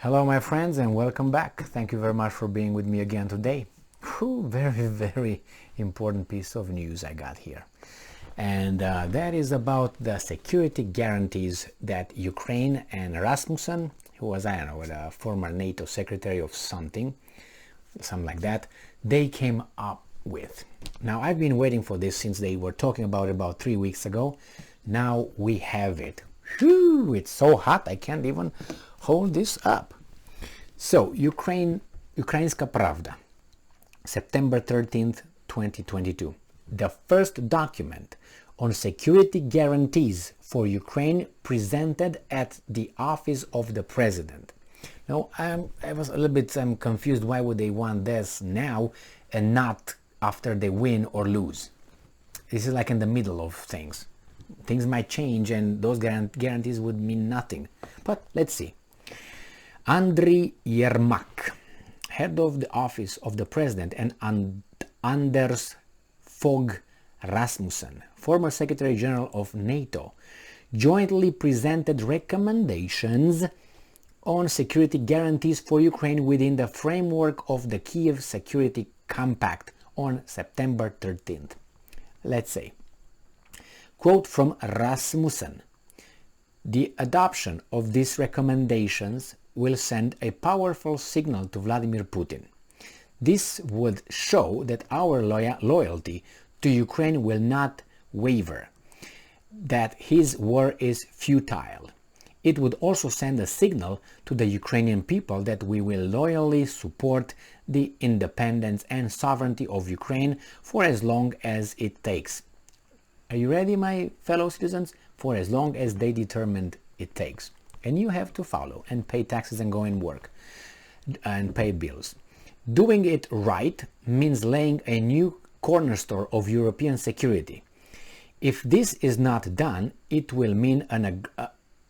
Hello my friends and welcome back. Thank you very much for being with me again today. Very important piece of news I got here. And that is about the security guarantees that Ukraine and Rasmussen, who was, I don't know, a former NATO secretary of something like that, they came up with. Now I've been waiting for this since they were talking about it about 3 weeks ago. Now we have it. Whew, it's so hot I can't even hold this up. So Ukrainska Pravda, September 13th, 2022. The first document on security guarantees for Ukraine presented at the office of the president. Now, I was a little bit confused. Why would they want this now and not after they win or lose? This is like in the middle of things. Things might change and those guarantees would mean nothing. But let's see. Andriy Yermak, head of the office of the president, and Anders Fogh Rasmussen, former Secretary General of NATO, jointly presented recommendations on security guarantees for Ukraine within the framework of the Kiev Security Compact on September 13th. Let's say, quote from Rasmussen, "The adoption of these recommendations will send a powerful signal to Vladimir Putin. This would show that our loyalty to Ukraine will not waver, that his war is futile. It would also send a signal to the Ukrainian people that we will loyally support the independence and sovereignty of Ukraine for as long as it takes." Are you ready, my fellow citizens? For as long as they determined it takes. And you have to follow and pay taxes and go and work and pay bills. Doing it right means laying a new cornerstone of European security. If this is not done, it will mean an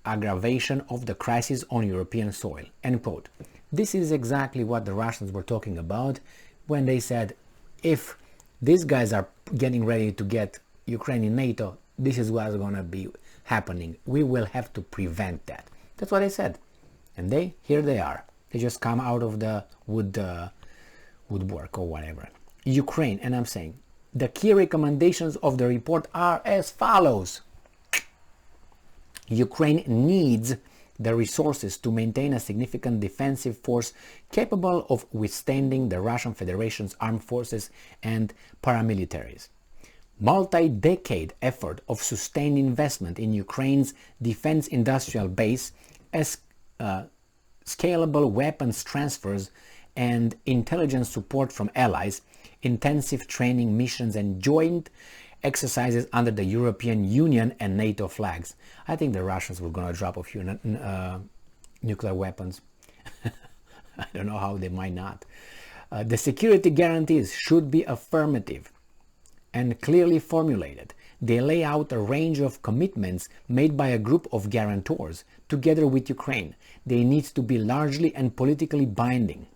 aggravation of the crisis on European soil. End quote. This is exactly what the Russians were talking about when they said, if these guys are getting ready to get Ukraine in NATO, this is what's going to be happening. We will have to prevent that. That's what they said. And here they are. They just come out of the woodwork or whatever. Ukraine, and I'm saying, the key recommendations of the report are as follows. Ukraine needs the resources to maintain a significant defensive force capable of withstanding the Russian Federation's armed forces and paramilitaries. Multi-decade effort of sustained investment in Ukraine's defense industrial base as scalable weapons transfers and intelligence support from allies, intensive training missions and joint exercises under the European Union and NATO flags. I think the Russians were going to drop a few nuclear weapons. I don't know how they might not. The security guarantees should be affirmative and clearly formulated. They lay out a range of commitments made by a group of guarantors together with Ukraine. They need to be largely and politically binding.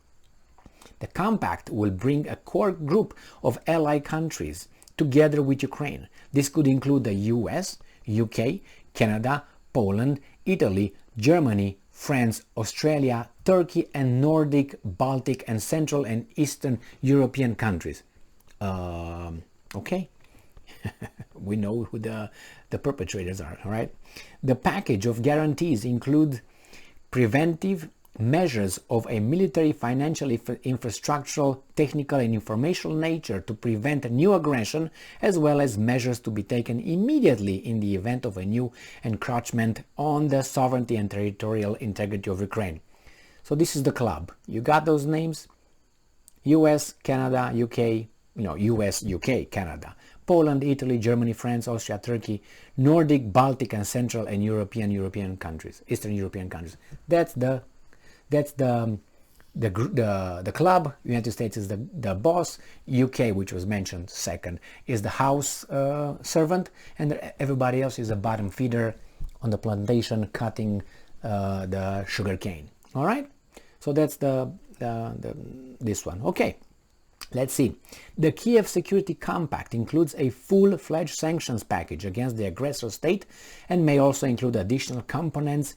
The compact will bring a core group of ally countries together with Ukraine. This could include the US, UK, Canada, Poland, Italy, Germany, France, Australia, Turkey, and Nordic, Baltic, and Central and Eastern European countries. Okay, we know who the perpetrators are, all right? The package of guarantees include preventive measures of a military, financial, infrastructural, technical, and informational nature to prevent new aggression, as well as measures to be taken immediately in the event of a new encroachment on the sovereignty and territorial integrity of Ukraine. So this is the club. You got those names? US, Canada, UK, US, UK, Canada, Poland, Italy, Germany, France, Austria, Turkey, Nordic, Baltic, and Central and European countries, Eastern European countries. That's the club. United States is the boss. UK, which was mentioned second, is the house servant, and everybody else is a bottom feeder on the plantation cutting the sugar cane. All right. So that's this one. Okay. Let's see. The Kiev Security Compact includes a full-fledged sanctions package against the aggressor state and may also include additional components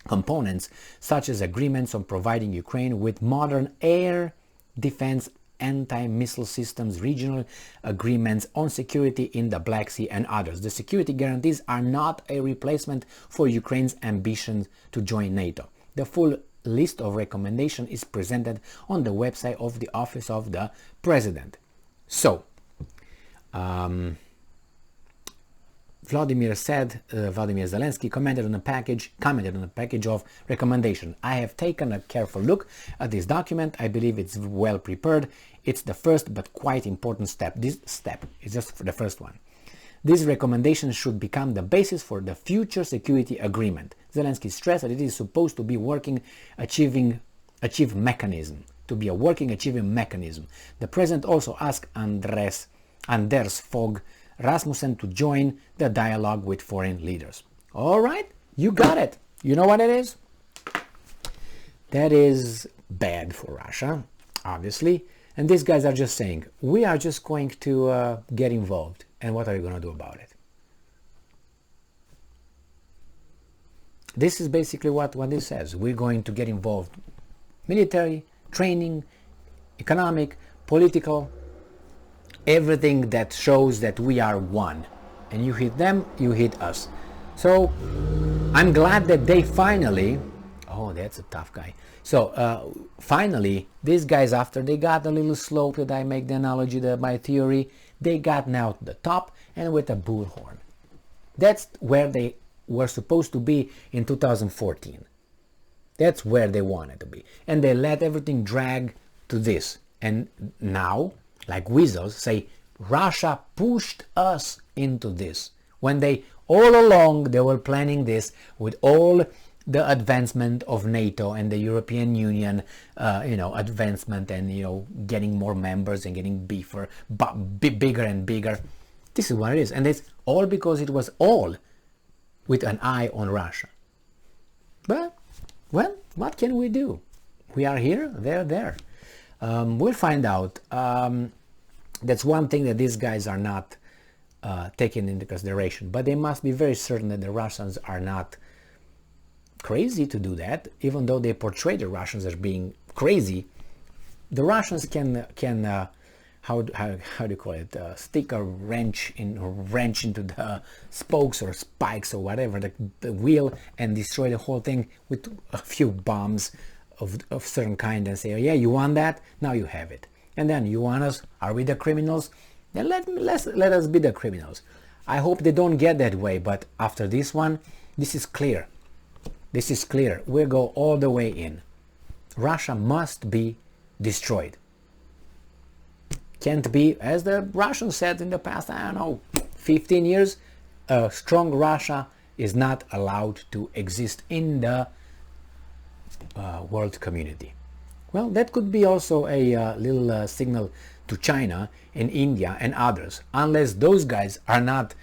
components, such as agreements on providing Ukraine with modern air defense, anti-missile systems, regional agreements on security in the Black Sea, and others. The security guarantees are not a replacement for Ukraine's ambitions to join NATO. The full list of recommendations is presented on the website of the Office of the President. So, Vladimir Zelensky commented on a package of recommendations. I have taken a careful look at this document. I believe it's well prepared. It's the first but quite important step. This step is just the first one. These recommendations should become the basis for the future security agreement. Zelensky stressed that it is supposed to be achieving mechanism. The president also asked Anders Fogh Rasmussen to join the dialogue with foreign leaders. All right, you got it. You know what it is? That is bad for Russia, obviously. And these guys are just saying, we are just going to get involved. And what are you going to do about it? This is basically what this says. We're going to get involved. Military, training, economic, political, everything that shows that we are one. And you hit them, you hit us. So I'm glad that they finally, oh, that's a tough guy. So finally, these guys, after they got a little slope, that I make the analogy, my theory, they got now to the top and with a bullhorn. That's where they were supposed to be in 2014. That's where they wanted to be. And they let everything drag to this. And now, like weasels, say, Russia pushed us into this. When they, all along, they were planning this with all the advancement of NATO and the European Union, advancement and, getting more members and getting bigger and bigger. This is what it is. And it's all because it was all with an eye on Russia. But, well, what can we do? We are here, they're there. We'll find out. That's one thing that these guys are not taking into consideration. But they must be very certain that the Russians are not crazy to do that, even though they portray the Russians as being crazy. The Russians can how do you call it, stick a wrench into the spokes or spikes or whatever, the wheel, and destroy the whole thing with a few bombs of certain kind and say, oh, yeah, you want that? Now you have it. And then you want us? Are we the criminals? Then let us be the criminals. I hope they don't get that way, but after this one, this is clear. This is clear. We'll go all the way in. Russia must be destroyed. Can't be, as the Russians said in the past, 15 years, a strong Russia is not allowed to exist in the world community. Well, that could be also a little signal to China and India and others, unless those guys are not,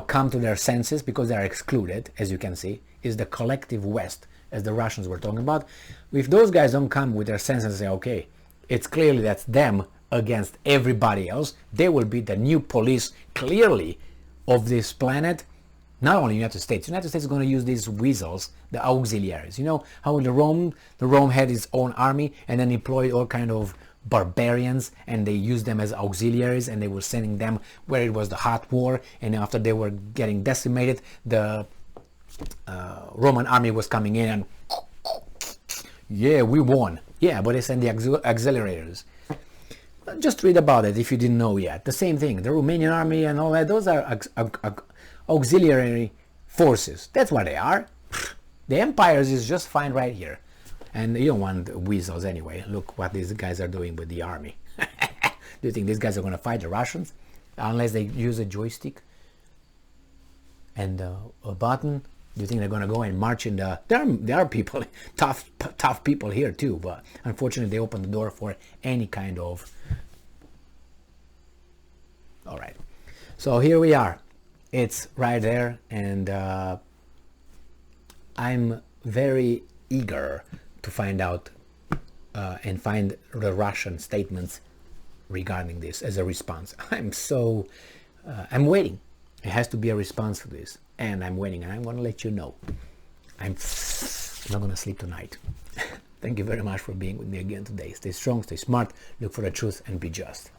come to their senses, because they are excluded, as you can see, is the collective West, as the Russians were talking about. If those guys don't come with their senses and say, okay, it's clearly that's them against everybody else, they will be the new police, clearly, of this planet. Not only United States. United States is going to use these weasels, the auxiliaries. You know how the Rome had its own army and then employed all kind of barbarians, and they used them as auxiliaries, and they were sending them where it was the hot war, and after they were getting decimated, the Roman army was coming in and yeah, we won. Yeah, but they sent the auxiliaries. Just read about it if you didn't know yet. The same thing, the Romanian army and all that, those are auxiliary forces. That's what they are. The empires is just fine right here. And you don't want weasels anyway. Look what these guys are doing with the army. Do you think these guys are going to fight the Russians? Unless they use a joystick and a button. Do you think they're going to go and march in the... There are people, tough people here too, but unfortunately they open the door for any kind of... All right. So here we are. It's right there, and I'm very eager to find out and find the Russian statements regarding this as a response. I'm waiting. It has to be a response to this, and I'm waiting, and I'm going to let you know. I'm I'm not going to sleep tonight. Thank you very much for being with me again today. Stay strong, stay smart, look for the truth, and be just.